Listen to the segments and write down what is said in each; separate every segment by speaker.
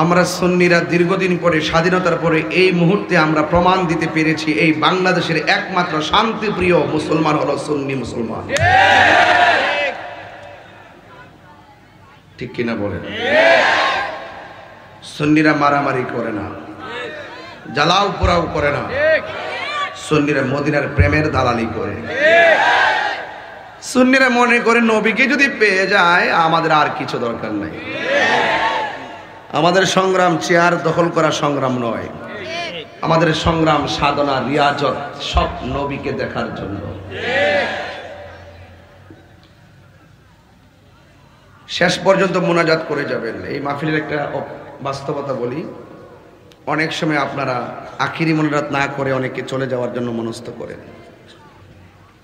Speaker 1: আমরা সুন্নিরা দীর্ঘদিন পরে, স্বাধীনতার পরে এই মুহূর্তে আমরা প্রমাণ দিতে পেরেছি এই বাংলাদেশের একমাত্র শান্তিপ্রিয় মুসলমান হলো সুন্নি মুসলমান। ঠিক কিনা বলেন? সুন্নিরা মারামারি করে না, জ্বালাও পোড়াও করে না, সুন্নিরা মদিনার প্রেমের দালালি করে। সুন্নিরা মনে করে নবীকে যদি পেয়ে যায় আমাদের আর কিছু দরকার নাই। আমাদের সংগ্রাম চেয়ার দখল করা সংগ্রাম নয়, আমাদের সংগ্রাম সাধনা রিয়াজত সব নবীকে দেখার জন্য। শেষ পর্যন্ত মুনাজাত করে যাবেন। এই মাহফিলের একটা বাস্তবতা বলি, অনেক সময় আপনারা আখিরি মুনাজাত না করে অনেকে চলে যাওয়ার জন্য মনস্থ করেন।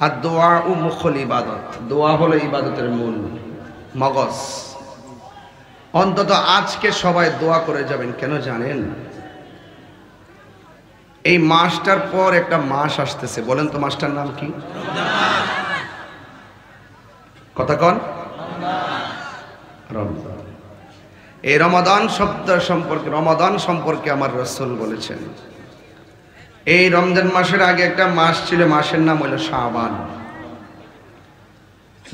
Speaker 1: আর দোয়া ও মুখল ইবাদত, দোয়া হলো ইবাদতের মূল মগজ। অন্তত আজকে সবাই দোয়া করে যাবেন। কেন জানেন? এই মাসটার পর একটা মাস আসতেছে। বলেন তো মাসটার নাম কি? কথা কন? রমজান। এই রমাদান শব্দ সম্পর্কে, রমাদান সম্পর্কে আমার রাসূল বলেছেন, এই রমজান মাসের আগে একটা মাস ছিল, মাসের নাম হলো শাবান।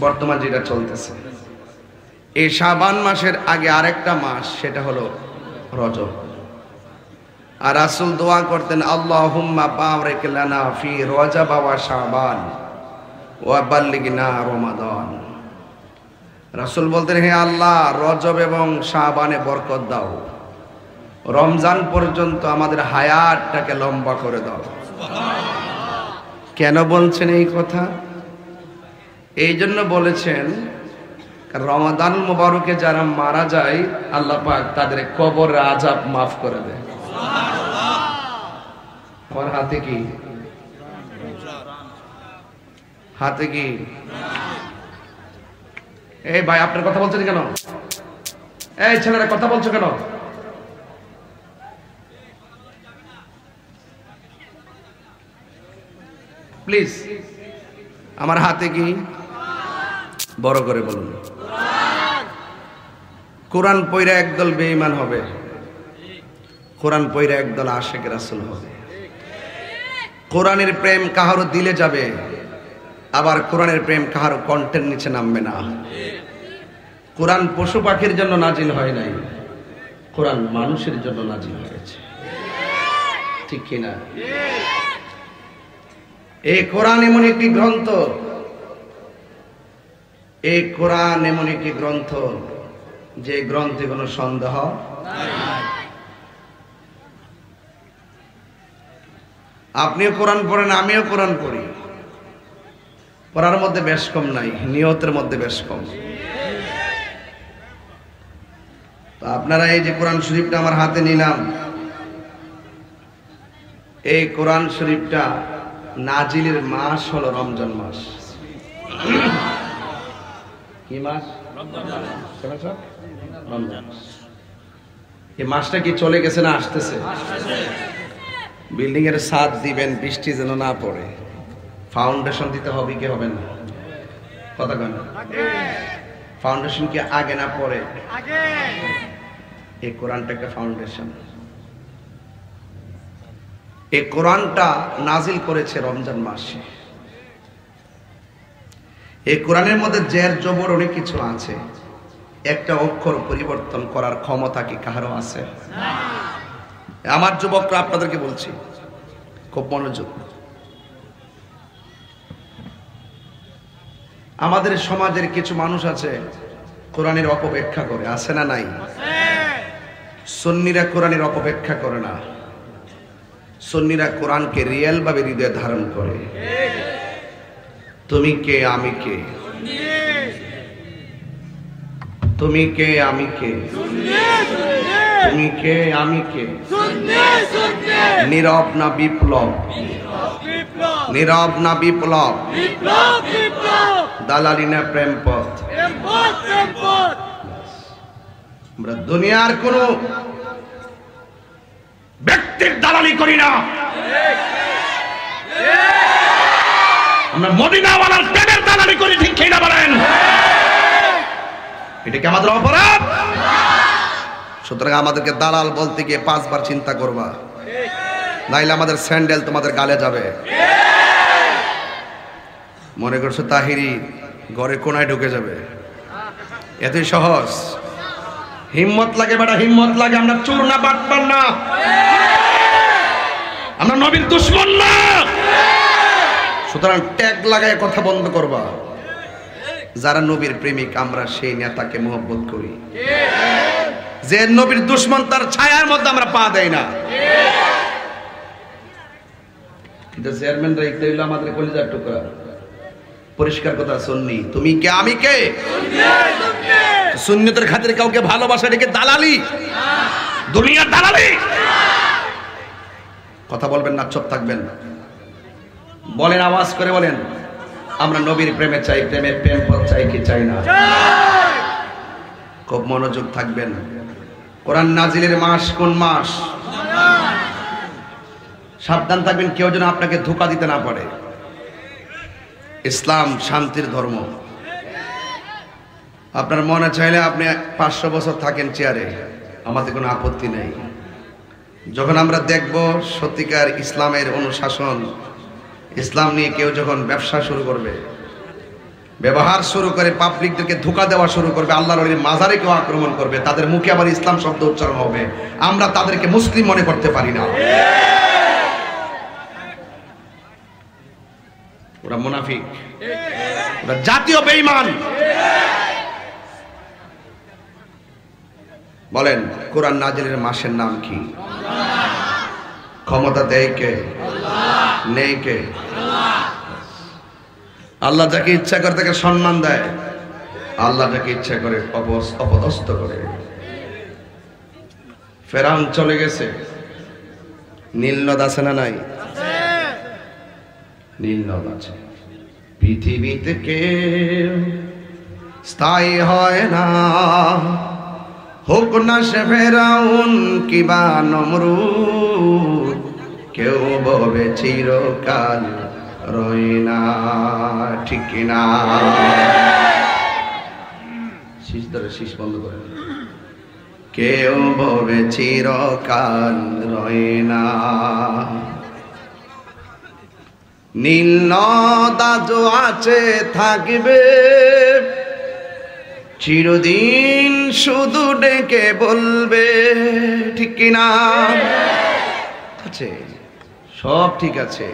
Speaker 1: বর্তমান যেটা চলতেছে, এই শাবান মাসের আগে আরেকটা মাস, সেটা হলো রজব। আর রাসূল দোয়া করতেন, আল্লাহুম্মা বারিক লানা ফি রজব ওয়া শাবান ওয়া বাল্লিগনা রমাদান। রাসূল বলতেন, হে আল্লাহ, রজব এবং শাবানে বরকত দাও, রমজান পর্যন্ত আমাদের হায়াতটাকে লম্বা করে দাও। কেন বলছেন এই কথা? এই জন্য বলেছেন, রমাদান মুবারকে যারা মারা যায় আল্লাহ পাক তাদের কবরের আযাব মাফ করে দেয়। আমার হাতে কি? হাতে কি? এই ভাই, আপনার কথা বলছেন কেন? এই ছেলেরা কথা বলছো কেন? প্লিজ, আমার হাতে কি? বড় করে বলুন। কোরআন পয়রা একদল বেঈমান হবে, কোরআন পয়রা একদল আশিক রাসূল হবে। কোরআনের প্রেম কাহারও দিলে যাবে, আবার কোরআনের প্রেম কাহারও কণ্ঠের নিচে নামবে না। কোরআন পশু পাখির জন্য নাজিল হয় নাই, কোরআন মানুষের জন্য নাজিল হয়েছে। ঠিক কিনা? এই কোরআন এমন একটি গ্রন্থ, এই কোরআন এমন একটি গ্রন্থ যে গ্রন্থে কোনো সন্দেহ নাই। আপনিও কোরআন পড়েন, আমিও কোরআন পড়ি, পড়ার মধ্যে বেশ কম নাই, নিয়তের মধ্যে বেশ কম। তো আপনারা এই যে কোরআন শরীফটা আমার হাতে নিলাম, এই কোরআন শরীফটা নাজিলের মাস হলো রমজান মাস। কি মাস? রমজান। এই মাসটা কি চলে গেছে না আসতেছে? বিল্ডিং এর ছাদ দিবেন, বৃষ্টি যেন না পড়ে, ফাউন্ডেশন দিতে হবে কি হবে না? কথা কেন? ফাউন্ডেশন কি আগে না পরে? এই কোরআনটা একটা ফাউন্ডেশন। এই কোরআনটা নাজিল করেছে রমজান মাসে। এই কোরআনের মধ্যে জের জবর অনেক কিছু আছে, একটা অক্ষর পরিবর্তন করার ক্ষমতা কি কারো আছে? আমার যুবকরা আপনাদেরকে বলছি, খুব মনোযোগ। আমাদের সমাজের কিছু মানুষ আছে কোরআনের অপব্যাখ্যা করে, আছে না নাই? সুন্নিরা কোরআনের অপব্যাখ্যা করে না, সুন্নিরা কোরআনকে রিয়েল ভাবে হৃদয়ে ধারণ করে। তুমি কে আমি কে, তুমি কে আমি কে, তুমি কে আমি কে, নীরব না বিপ্লব, নীরব না বিপ্লব, দালালি না প্রেম পথ। আমরা দুনিয়ার কোন ব্যক্তির দালালি করি না, আমরা মদিনাওয়ালার প্রেমের দালালি করি। ঠিক কিনা বলেন? এটা কি আমাদের অপরাধ? সুতরাং আমাদেরকে দালাল বলতে গিয়ে 5 বার চিন্তা করবা, নাইলে আমাদের স্যান্ডেল তোমাদের গালে যাবে। মনে করছো তাহিরি ঘরে কোনায় ঢুকে যাবে, এতই সহজ? হিম্মত লাগে বেটা, হিম্মত লাগে। আমরা চোর না, বাটপার না, আমরা নবীর দুশমন না। সুতরাং ট্যাগ লাগায় কথা বন্ধ করবা। যারা নবীর প্রেমিক আমরা সেই নেতাকে মহব্বত করি। যে নবীর দুশমন তার ছায়ার মধ্যে আমরা পা দেই না। কিন্তু চেয়ারম্যানরা একটু হইলো আমাদের কলিজার টুকরা। পরিষ্কার কথা, সুন্নি। তুমি কে, আমি কে? সুন্নতের খাতিরে কাউকে ভালোবাসা রেখে দালালি, দুনিয়ার দালালি। কথা বলবেন না, চুপ থাকবেন। বলেন, আওয়াজ করে বলেন, আমরা নবীর প্রেমে চাই, প্রেমের প্রেম পথ চাই কি চাই না? খুব মনোযোগ থাকবেন। কোরআন নাজিলের মাস কোন মাস? সাবধান থাকবেন, কেউ যেন আপনাকে ধোঁকা দিতে না পারে। ইসলাম শান্তির ধর্ম। আপনার মনে চাইলে আপনি 500 বছর থাকেন চেয়ারে, আমাদের কোনো আপত্তি নেই। যখন আমরা দেখব সত্যিকার ইসলামের অনুশাসন, ইসলাম নিয়ে কেউ যখন ব্যবসা শুরু করবে, ব্যবহার শুরু করে, পাবলিকদেরকে ধোঁকা দেওয়া শুরু করবে, আল্লাহর ওলির মাজারে কেউ আক্রমণ করবে, তাদের মুখে আবার ইসলাম শব্দ উচ্চারণ হবে, আমরা তাদেরকে মুসলিম মনে করতে পারি না। ওরা মুনাফিক, ওরা জাতীয় বেঈমান। বলেন, কোরআন নাজিলের মাসের নাম কি? ক্ষমতা দেয় কে? নেই কে? আল্লাহ যাকে ইচ্ছা করে তাকে সম্মান দেয়, আল্লাহ যাকে ইচ্ছা করে অপদস্থ করে। ফেরাউন চলে গেছে, নীল নদ আছে না নাই? নীল নদ আছে। পৃথিবীতে কেউ স্থায়ী হয় না, হোক না সে ফেরাউন কিবা নমরুদ, কেউ ববে চিরকাল রয় না, ঠিক কিনা? শীষ ধরে, শীষ বন্ধ করে। কেউ ববে চিরকাল রয় না। নীল নদ আজও আছে, থাকবে চিরদিন, শুধু ডেকে বলবে, ঠিক কিনা? আছে, সব ঠিক আছে।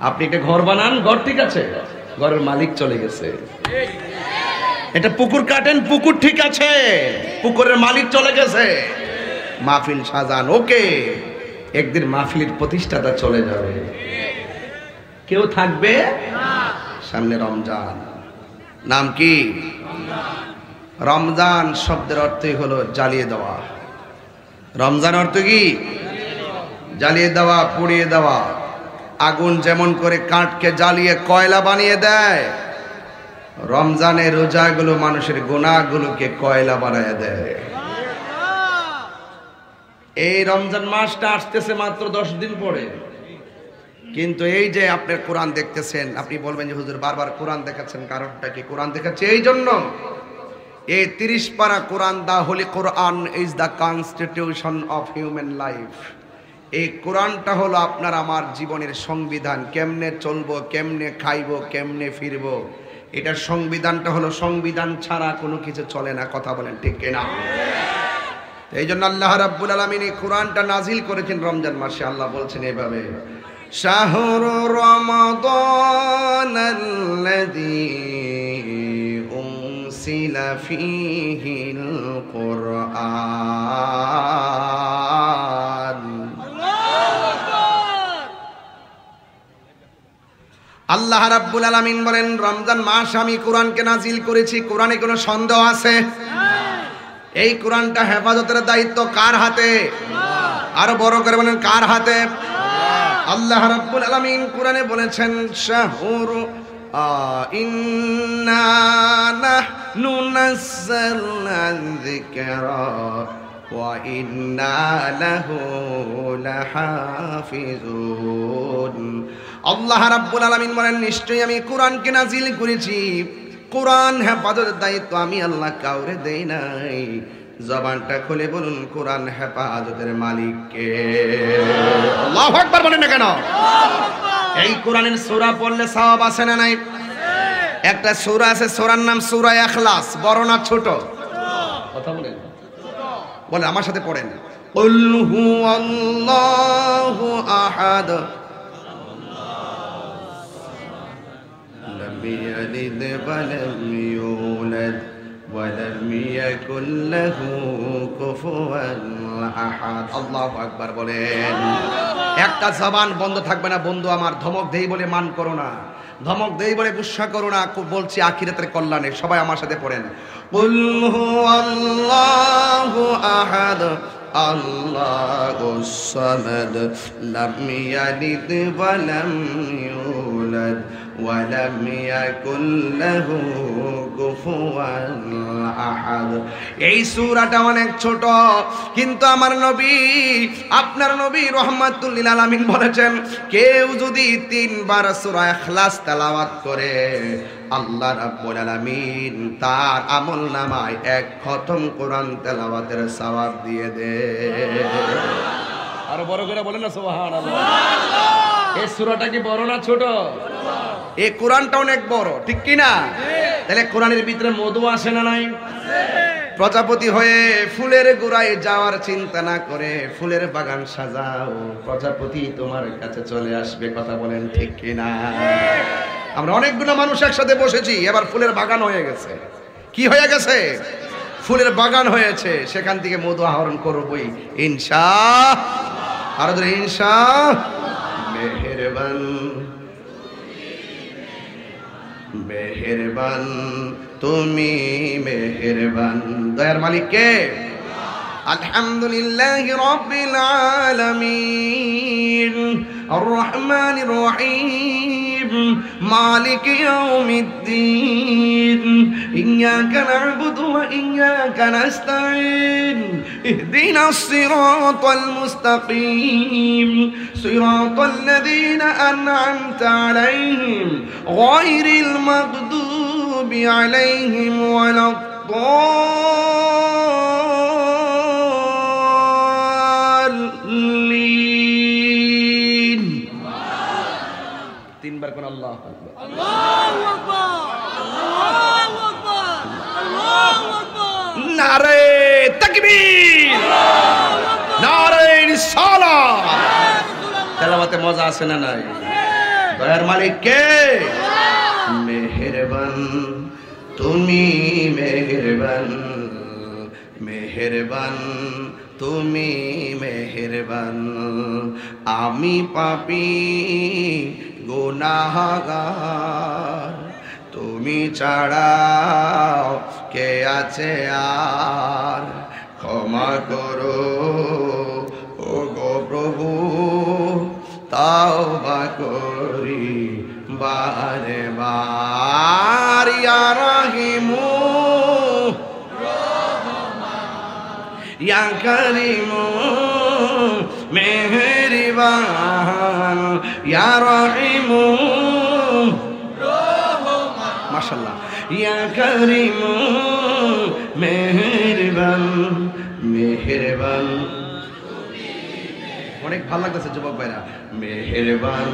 Speaker 1: আপনি একটা ঘর বানান, ঘর ঠিক আছে, ঘরের মালিক চলে গেছে। এটা পুকুর কাটেন, পুকুর ঠিক আছে, পুকুরের মালিক চলে গেছে। মাহফিল সাজান, ওকে, একদিন মাহফিলের প্রতিষ্ঠাতা চলে যাবে, কেউ থাকবে না। সামনে রমজান, নাম কি? রমজান শব্দের অর্থই হলো জ্বালিয়ে দেওয়া। রমজান অর্থ কি? জ্বালিয়ে দেওয়া, পুড়িয়ে দেওয়া। আগুন যেমন করে কাঠকে জ্বালিয়ে কয়লা বানিয়ে দেয়, রমজানের রোজাগুলো মানুষের গুনাহগুলোকে কয়লা বানায় দেয়। এই রমজান মাসটা আসতেছে মাত্র 10 দিন পরে, কিন্তু এই যে আপনার কোরআন দেখতেছেন, আপনি বলবেন যে হুজুর বারবার কোরআন দেখাচ্ছেন, কারণটা কি? কোরআন দেখাচ্ছে এই জন্য, এই 30 পারা কোরআন, the holy Quran is the constitution of human life. এই কোরআনটা হলো আপনার আমার জীবনের সংবিধান। কেমনে চলবো, কেমনে খাইবো, কেমনে ফিরবো, এটার সংবিধানটা হলো, সংবিধান ছাড়া কোনো কিছু চলে না। কথা বলেন ঠিক কিনা? এই জন্য আল্লাহ রাব্বুল আলামিন এই কোরআনটা নাজিল করেছেন রমজান মাসে। আল্লাহ বলছেন এইভাবে, শাহরু রমাদানাল্লাযী উনসিলা ফীহিল কুরআন। আল্লাহ রাব্বুল আলামিন বলেন, রমজান মাস আমি কোরআনকে নাজিল করেছি। কোরআনে কোনো সন্দেহ আছে? এই কোরআনটা হেফাজতের দায়িত্ব কার হাতে? আরো বড় করে বলেন, কার হাতে? আল্লাহ রাব্বুল আলামিন কোরআনে বলেছেন, শাহরু ইন্না নাহনু নাযালনা যিকরা ওয়া ইন্না লাহু লাহাফিজুন। আল্লাহ রাব্বুল আলামিন বলেন, নিশ্চয়ই আমি কোরআনকে নাজিল করেছি। কোরআন হেফাজতের দায়িত্ব আমি আল্লাহ কাউরে দেই নাই। জবানটা খুলে বলুন কোরআন হেফাজতের মালিক কে? আল্লাহু আকবার বলেন না কেন? এই কোরআনের সূরা পড়লে সওয়াব আছে না নাই? একটা সূরা আছে, সূরার নাম সূরা ইখলাস। বড় না ছোট? কথা বলেন, বলে আমার সাথে পড়েন। কুল হুয়াল্লাহু আহাদ লাম ইয়ালিদ ওয়া লাম ইউলাদ ওয়া লাম ইয়াকুল লাহু কুফুয়ান আহাদ। আল্লাহু আকবার বলেন। একটা জবান বন্ধ থাকবে না বন্ধু আমার। ধমক দেই বলে মান করো না, ধমক দেই বলে গুসা করো না। বলছি আখিরাতের কল্যাণে। সবাই আমার সাথে পড়েন। কুল হুয়াল্লাহু আহাদ আল্লাহুস সামাদ লাম ইয়ালিদ ওয়া লাম ইউলাদ ওয়া লাম ইয়াকুল লাহু কুফুয়ান আহাদ। এই সূরাটা অনেক ছোট, কিন্তু আমার নবী, আপনার নবী রাহমাতুল লিল আলামিন বলেছেন, কেউ যদি 3 বার সূরা ইখলাস তেলাওয়াত করে আল্লাহ রাব্বুল আলামিন তার আমলনামায় 1 খতম কোরআন তেলাওয়াতের সওয়াব দিয়ে দেয়। আর বড় করে বলেন না সুবহানাল্লাহ। এই সূরাটা কি বড় না ছোট? এই কোরআনটা অনেক বড়, ঠিক কি না? তাহলে কোরআনের ভিতরে মধু আসে না নাই? প্রজাপতি হয়ে ফুলের গোড়ায় যাওয়ার চিন্তা না করে ফুলের বাগান সাজাও, প্রজাপতি তোমার কাছে চলে আসবে। কথা বলেন ঠিক কি না? আমরা অনেকগুলো মানুষ একসাথে বসেছি, এবার ফুলের বাগান হয়ে গেছে। কি হয়ে গেছে? ফুলের বাগান হয়েছে। সেখান থেকে মধু আহরণ করবই ইনশাআল্লাহ। আর ধরে ইনশাআল্লাহ। মেহেরবান মেহেরবান তুমি মেহেরবান। দয়ার মালিক কে? আলহামদুলিল্লাহি রাব্বিল আলামিন আর রহমানির রহিম মালিকি ইয়াউমিদ্দিন ইয়্যাকা না'বুদু ওয়া ইয়্যাকা নাস্তাঈন ইহদিনাস সিরাতাল মুস্তাকিম সিরাতাল লাযীনা আন'আমতা আলাইহিম গায়রিল মাগদুবি আলাইহিম ওয়ালাদ তিনবার কোন আল্লাহু আকবার। আল্লাহু আকবার, আল্লাহু আকবার, আল্লাহু আকবার। নারে তাকবীর, নারে রিসালাত। তেলাওয়াতে মজা আছে না নাই? দয়ার মালিক কে? মেহেরবান তুমি মেহেরবান, মেহেরবান তুমি মেহেরবান। আমি পাপী গুনাহগার, তুমি ছাড়াও কে আছে আর? ক্ষমা করো ও গো প্রভু, তাওবা করি বারে বার। ইয়া রাহিমু ইয়া কারিমু মেহেরবান ইয়া রাহিমু মাশাআল্লাহ ইয়া কারিমু মেহেরবান মেহেরবান। অনেক ভালো লাগতেছে যুবক ভাইরা। মেহেরবান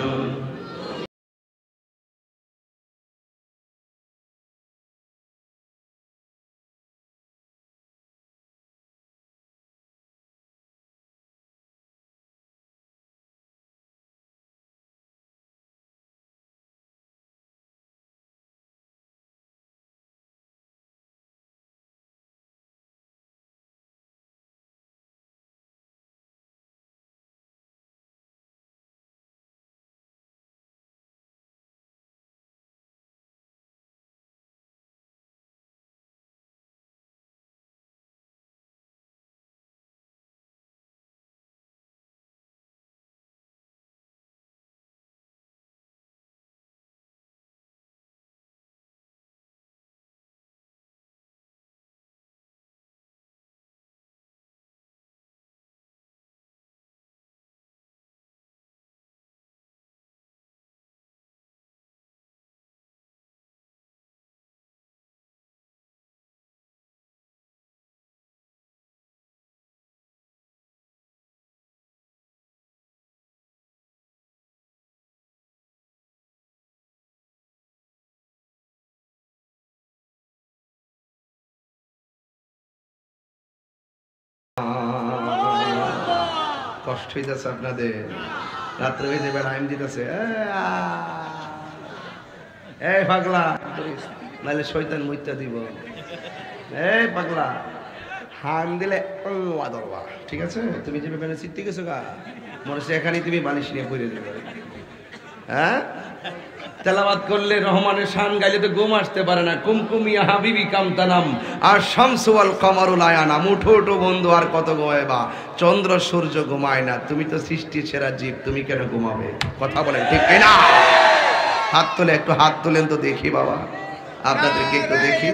Speaker 1: কষ্ট হইতেছে আপনাদের? রাত্রে হয়ে যাবে টাইম দিতেছে, এই পাগলা, নাহলে শয়তান মুইতা দিব। এই পাগলা, হান দিলে আল্লাহ দরবা, ঠিক আছে? তুমি যে ব্যাপারে চিত্তে গেছো গা, মনে হচ্ছে এখানেই তুমি বালিশ নিয়ে পড়ে দেবে। হ্যাঁ, তেলাওয়াত করলে রহমানের শান গাইলে তো ঘুম আসতে পারে না। কুমকুমিয়া হাবিবি কামতানাম আর শামসু আল কমারুল আয়ানাম। উঠো উঠো বন্ধু, আর কত ঘুমাইবা? চন্দ্র সূর্য ঘুমায় না, তুমি তো সৃষ্টির সেরা জীব, তুমি কেন ঘুমাবে? কথা বলেন ঠিক কিনা? হাত তোলে, একটু হাত তোলেন তো দেখি বাবা, আপনাদেরকে একটু দেখি।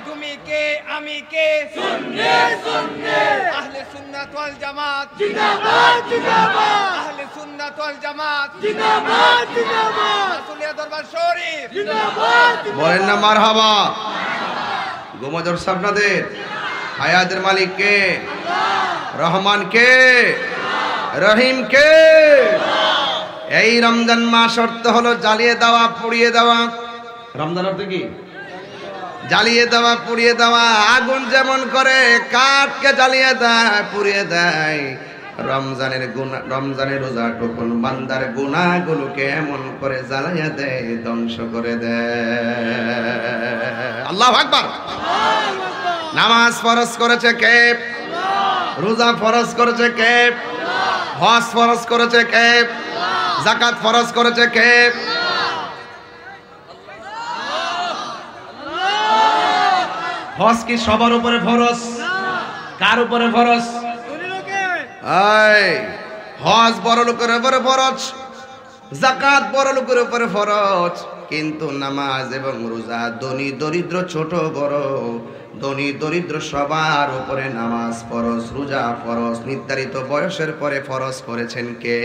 Speaker 2: তুমি কে আমি কে, সুন্নি সুন্নি, আহলে সুন্নাত ওয়াল জামাত জিন্দাবাদ জিন্দাবাদ, আহলে সুন্নাত ওয়াল জামাত জিন্দাবাদ জিন্দাবাদ, রাসূলের দরবার শরীফ জিন্দাবাদ।
Speaker 1: বলেন না মারহাবা? ঘুমা ধরছে আপনাদের? হায়াতের মালিক কে? রহমান কে? রহিম কে? এই রমজান মাস অর্থ হলো জ্বালিয়ে দেওয়া, পুড়িয়ে দেওয়া। রমজান অর্থ কি? জ্বালিয়ে দেওয়া, পুড়িয়ে দেওয়া। আগুন যেমন করে কাঠকে জ্বালিয়ে দেয়, পুড়িয়ে দেয়, রমজানের রোজা টুকুন বান্দার গুনাহগুলোকে এমন করে জ্বালাইয়া দেয়, ধ্বংস করে দেয়। আল্লাহু আকবার। নামাজ ফরজ করেছে কে? রোজা ফরজ করেছে কে? হজ ফরজ করেছে কে? যাকাত ফরজ করেছে কে? হজ কি সবার উপরে ফরজ? কার উপরে ফরজ? হজ বড় লোকের উপরে ফরজ, যাকাত বড় লোকের উপরে ফরজ, কিন্তু নামাজ এবং রোজা ধনী দরিদ্র ছোট বড়, ধনী দরিদ্র সবার উপরে নামাজ ফরজ, রোজা ফরজ। নির্ধারিত বয়সের পরে ফরজ করেছেন কে?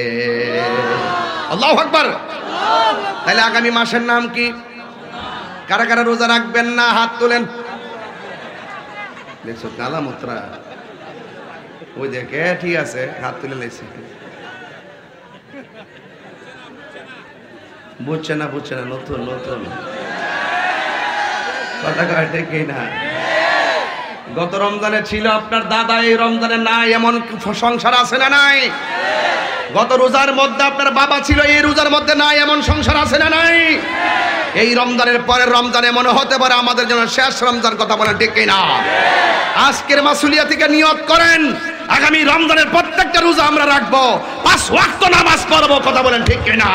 Speaker 1: আল্লাহু আকবার। তাহলে আগামী মাসের নাম কি? কারা কারা রোজা রাখবেন না হাত তোলেন। দেখছো কালা মুত্রা, ওই দেখে ঠিক আছে, হাত তুলে লেছি। বুঝছে না, বুঝছে না, নতুন নতুন কথা কয় ঠিক না? গত রমজানে ছিল আপনার দাদা, এই রমজানে নাই, এমন সংসার আছে না নাই? গত রোজার মধ্যে আপনার বাবা ছিল, এই রোজার মধ্যে নাই, এমন সংসার আছে না নাই? এই রমজানের পরের রমজানে মনে হতে পারে আমাদের জন্য শেষ রমজান। কথা বলেন ঠিক না? আজকের মাসুলিয়া থেকে নিয়ত করেন, আগামী রমজানের প্রত্যেকটা রোজা আমরা রাখবো, 5 ওয়াক্ত নামাজ পড়বো। কথা বলেন ঠিক না?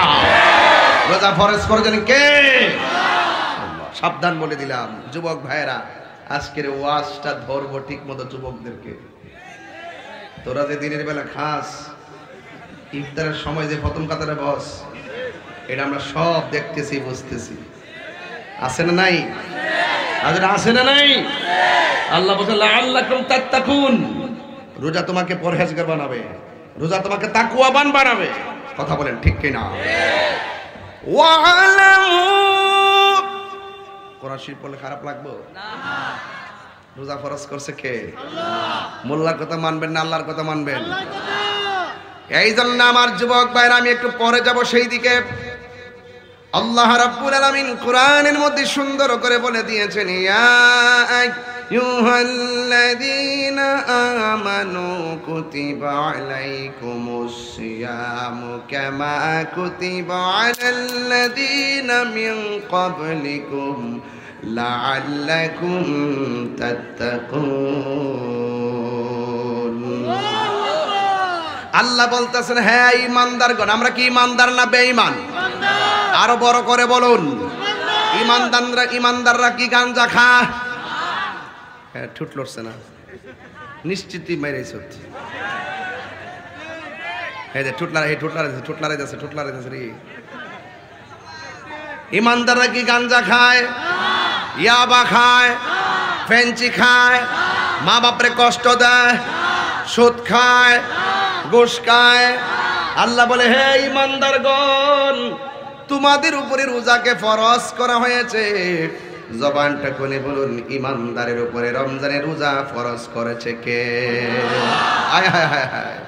Speaker 1: রোজা ফরজ করেছেন কে? সাবধান বলে দিলাম যুবক ভাইয়েরা, আজকের ওয়াজটা ধরবো ঠিক মতো যুবকদেরকে। তোরা যে দিনের বেলা খাস, ইফতারের সময় যে প্রথম কাতারে বস, এটা আমরা সব দেখতেছি, বুঝতেছি। আছে না নাই? আছে না নাই? আল্লাহ বলছে লাআল্লাকুম তাত্তাকুন, রোজা তোমাকে পরহেজগার বানাবে, রোজা তোমাকে তাকওয়াবান বানাবে। কথা বলেন ঠিক কিনা? ওয়ালামু, কোরআন শরীফ পড়লে খারাপ লাগবে না? রোজা ফরজ করছে কে? আল্লাহ। মোল্লার কথা মানবেন না আল্লাহর কথা মানবেন? আল্লাহর কথা। এই জন্য আমার যুবক ভাইরা, আমি একটু পরে যাব সেই দিকে। আল্লাহ রাব্বুল আলামিন কোরআনের মধ্যে সুন্দর করে বলে দিয়েছেন, ইয়া আইয়ুহাল্লাযীনা আমানু কুতিবা আলাইকুমুস সিয়ামু কামা কুতিবা আলাল্লাযীনা মিন ক্বাবলিকুম লাআল্লাকুম তাত্তাকুন। আল্লাহ বলতেছেন, হ্যাঁ ঈমানদারগণ। আমরা কি ঈমানদার না বেঈমান? আরো বড় করে বলুন। ঈমানদাররা কি গাঞ্জা খায়? হ্যাঁ, ঠুট লড়ছে না, নিশ্চিতই মেরেছ। ঈমানদাররা কি গাঞ্জা খায়, ইয়াবা খায়, ফেঞ্চি খায়, মা বাপরে কষ্ট দেয়, সুদ খায়, ঘুষ খায়? আল্লাহ বলে, হে ঈমানদারগণ, তোমাদের উপরে রোজাকে ফরজ করা হয়েছে। জবানটা কোনে বলুন, ইমানদারের উপরে রমজানের রোজা ফরজ করেছে কে? হায় হায় হায় হায়।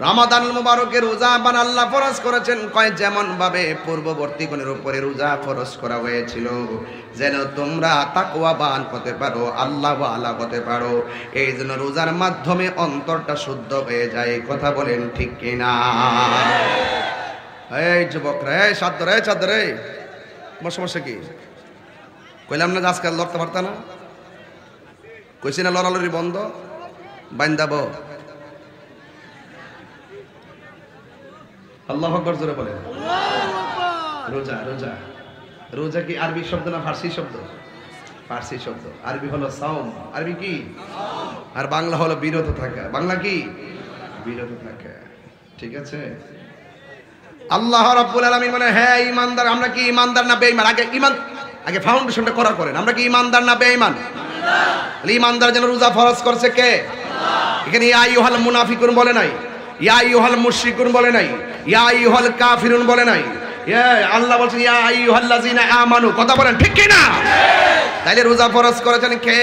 Speaker 1: রমাদানুল মুবারকের রোজা বান আল্লাহ ফরজ করেছেন কয় যেমন ভাবে পূর্ববর্তী কোনের উপরে রোজা ফরজ করা হয়েছিল, যেন তোমরা তাকওয়াবান হতে পারো, আল্লাহ ওয়ালা হতে পারো। এই জন্য রোজার মাধ্যমে অন্তরটা শুদ্ধ হয়ে যায়। কথা বলেন ঠিক কিনা? এই যুবকরা, এই সাদ্দরে চাদরে বসে বসে কি কইলাম না আজকাল লড়তে পারতা না? কইছি না লড়ালড়ি বন্ধ, বাইন্দাবো। আল্লাহু আকবার জোরে বলেন। রোজা রোজা রোজা কি আরবি শব্দ না ফার্সি শব্দ? ফার্সি শব্দ। আরবি হলো সাওম। আরবি কি? আর বাংলা হলো বিরত থাকা। বাংলা কি? বিরত থাকা। ঠিক আছে। আল্লাহ রাব্বুল আলামিন মানে হ্যাঁ ঈমানদার। আমরা কি ঈমানদার না বেঈমান? আগে ঈমান, আগে ফাউন্ডেশনটা করা করেন। আমরা কি ঈমানদার না বেঈমান? ঈমানদার। ঈমানদার যেন রোজা ফরজ করছে কে? এখানে ইয়া আইয়ুহাল মুনাফিকুন বলে নাই, ইয়া আইয়ুহাল মুশরিকুন বলে নাই, ইয়া আইয়ুহাল কাফিরুন বলে নাই। আল্লাহ বলছেন ইয়া আইয়ুহাল্লাযিনা আমানু। কথা বলেন ঠিক কি না? তাইলে রোজা ফরজ করেছেন কে?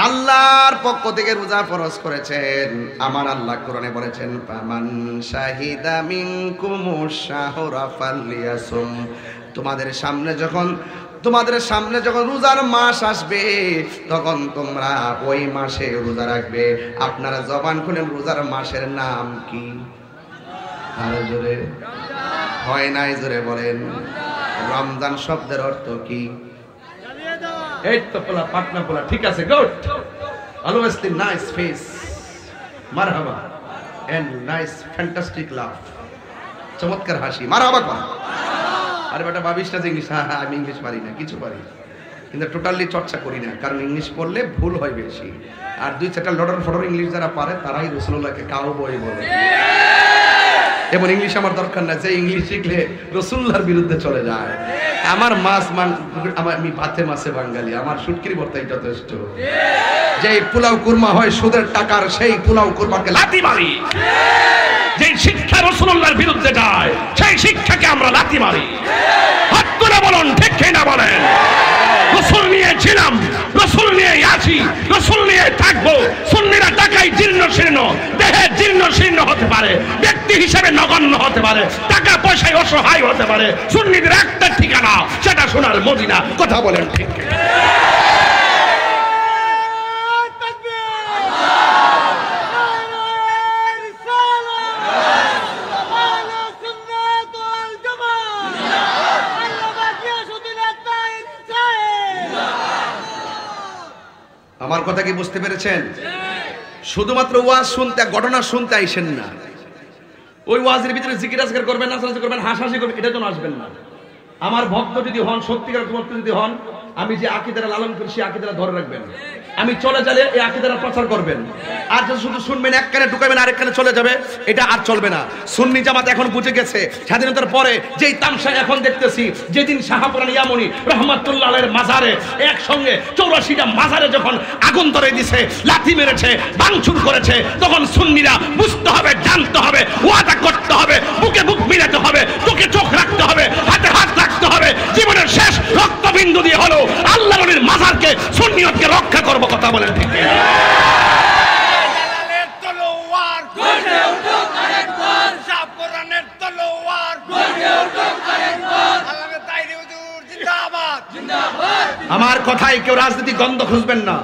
Speaker 1: আল্লাহর পক্ষ থেকে রোজা ফরজ করেছেন। আমার আল্লাহ কোরআনে বলেছেন ফামান শাহিদা মিনকুমুশ শাহরা ফালইয়াসুম। তোমাদের সামনে যখন রোজার মাস আসবে তখন তোমরা ওই মাসে রোজা রাখবে। আপনারা জবান খুলেন, রোজার মাসের নাম কি? আরো জোরে হয় নাই, জোরে বলেন। রমজান শব্দের অর্থ কি? এই তো পোলা, পাটনা পোলা। ঠিক আছে, গুড। অলওয়েজ দি নাইস ফেস, মারহাবা, এন্ড নাইস ফ্যান্টাস্টিক লাভ। চমৎকার হাসি, মারহাবা কর। আরে বেটা ভাবিস না যে ইংলিশ, হ্যাঁ আমি ইংলিশ পারি না, কিছু পারি কিন্তু টোটালি চর্চা করি না, কারণ ইংলিশ পড়লে ভুল হয় বেশি। আর দুই চারটা লডর ফডর ইংলিশ যারা পারে তারাই রাসূলুল্লাহকে কাউবয় বলে। এমন ইংলিশ আমার দরকার না যে ইংলিশ শিখলে রাসূলুল্লাহর বিরুদ্ধে চলে যায়। আমার আমি ভাতে মাছে বাঙালি, আমার শুটকির ভর্তাই যথেষ্ট। যে পোলাও কুরমা হয় সুদের টাকার, সেই পোলাও কুরমাকে লাথি মারি। যে শিক্ষা রাসূলুল্লাহর বিরুদ্ধে যায় সেই শিক্ষাকে আমরা লাথি মারি। হাত তুলে বলুন ঠিক কিনা বলেন। রাসূল নিয়ে ছিলাম, রাসূল নিয়ে আছি, রাসূল নিয়ে থাকবো। সুন্নিরা টাকায় জীর্ণ শীর্ণ, দেহে জীর্ণ শীর্ণ হতে পারে, ব্যক্তি হিসেবে নগণ্য হতে পারে, টাকা পয়সায় অসহায় হতে পারে। সুন্নিদের একটা ঠিকানা, সেটা সোনার মদিনা। কথা বলেন ঠিক। আমার কথা কি বুঝতে পেরেছেন? শুধুমাত্র ওয়াজ শুনতে, ঘটনা শুনতে আইসেন না। ওই ওয়াজের ভিতরে জিকির আজকার করবেন, নাচানাচি করবেন, হাসাহাসি করবেন, এটা জন্য আসবেন না। আমার ভক্ত যদি হন, সত্যিকার ভক্ত যদি হন, আমি যে আকীদাটা লালন করি সেই আকীদাটা ধরে রাখবেন। আমি চলে গেলে এই আকীদাটা প্রচার করবেন। আর যদি শুধু শুনবেন, এক কানে ঢুকাবেন আরেক কানে চলে যাবে, এটা আর চলবে না। সুন্নি জামাত এখন বুঝে গেছে স্বাধীনতার পরে যেই তামসা এখন দেখতেছি, যেদিন শাহপুরান ইয়ামনি রহমাতুল্লাহ আলাইহির মাজারে একসঙ্গে 84টা মাজারে যখন আগুন ধরে দিছে, লাথি মেরেছে, ভাঙচুর করেছে, তখন সুন্নিরা বুঝতে হবে, জানতে হবে, ওয়াদা করতে হবে, বুকে বুক মিলাতে হবে, চোখে চোখ রাখতে হবে, হাতে হাত রাখতে হবে। জীবনের শেষ রক্তবিন্দু দিয়ে হলো আল্লাহ নবীর মাজারকে, সুন্নিয়তকে রক্ষা করব। কথা বলেন ঠিক কি?
Speaker 2: জালালের তলোয়ার গর্জে উঠুক আরেকবার, শাহপুরানের তলোয়ার গর্জে উঠুক আরেকবার। আল্লামে তাইরি হুজুর জিন্দাবাদ, জিন্দাবাদ।
Speaker 1: আমার কথায় কেউ রাজনীতি গন্ধ খুঁজবেন না।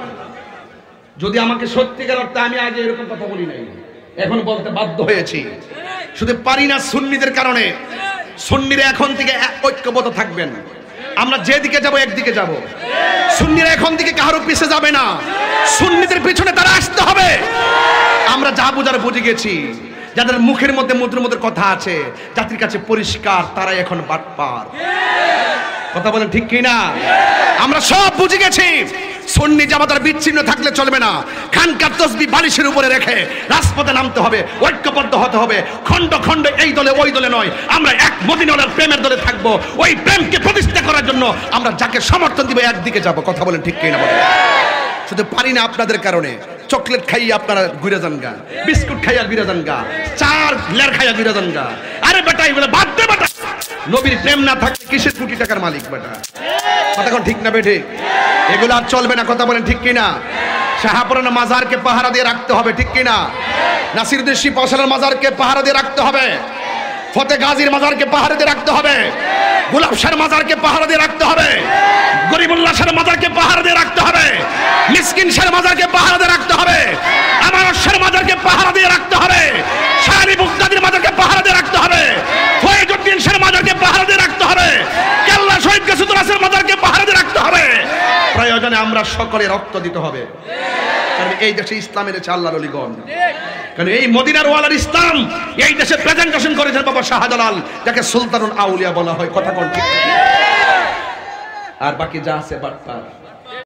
Speaker 1: যদি আমাকে সত্যিকার অর্থে, আমি আগে এরকম কথা বলি নাই, এখন বলতে বাধ্য হয়েছি। শুধু পারি না সুন্নিদের কারণে। সুন্নিরা এখন থেকে ঐক্যবদ্ধ থাকবেন। আমরা যেদিকে যাব একদিকে যাব। সুন্নিরা এখন থেকে কারো পিছে যাবে না, সুন্নিদের পিছনে তারা আসতে হবে। আমরা যা বুঝার বুঝে গেছি। যাদের মুখের মধ্যে মুদ্রার মধ্যে কথা আছে, জাতির কাছে পরিষ্কার, তারাই এখন বাটপার। কথা বলেন ঠিক কি না? আমরা সব বুঝে গেছি। সুন্নি জামাতার বিচ্ছিন্ন থাকলে চলবে না। খানকার তসবিহ বালিশের উপরে রেখে রাজপথে নামতে হবে, ঐক্যবদ্ধ হতে হবে। খণ্ড খণ্ড এই দলে ওই দলে নয়, আমরা এক মদিনার প্রেমের দলে থাকবো। ওই প্রেমকে প্রতিষ্ঠা করার জন্য আমরা যাকে সমর্থন দিব একদিকে যাব। কথা বলেন ঠিক কি না বলেন? শুধু পারি না আপনাদের কারণে। চকলেট খাইয়ে আপনারা ঘুরে যান গা, বিস্কুট খাইয়া ঘুরে যান গা, চার লের খাইয়া ঘুরে যান গা। আরে বেটা এগুলো বাদ দে বেটা। নবীর প্রেম না থাকলে কিসের কোটি টাকার মালিক বেটা? কথা কোন ঠিক না বেঠে? এগুলো আর চলবে না, কথা বলেন ঠিক কিনা? শাহপুরানের মাজারকে পাহারা দিয়ে রাখতে হবে, ঠিক কিনা? নাসিরুদ্দিন শিবসালের মাজারকে পাহারা দিয়ে রাখতে হবে, ফতে গাজীর মাজারকে পাহারা দিয়ে রাখতে হবে, গোলাপ শাহের মাজারকে পাহারা দিয়ে রাখতে হবে, গরিবুল্লাহ শাহের মাজারকে পাহারা দিয়ে রাখতে হবে, মিসকিন শাহের মাজারকে পাহারা দিয়ে রাখতে হবে, আমানত শাহের মাজারকে পাহারা দিয়ে রাখতে হবে, শাহরি মুক্তাদির মাজারকে পাহারা দিয়ে রাখতে হবে, ফয়েজউদ্দিন শাহের মাজারকে পাহারা দিয়ে রাখতে হবে, কেল্লা শহীদ গেসুতুরাসের মাজারকে পাহারা দিয়ে রাখতে হবে। প্রয়োজনে আমরা সকলে রক্ত দিতে হবে, কারণ এই দেশে ইসলামের আছে আল্লাহর ওলিগণ। কারণ এই মদিনার ওয়ালার ইসলাম এই দেশে প্রেজেন্টেশন করেছেন বাবা শাহজালাল, যাকে সুলতানুল আউলিয়া বলা হয়। কথা কোন ঠিক? আর বাকি যা আছে বাটপার।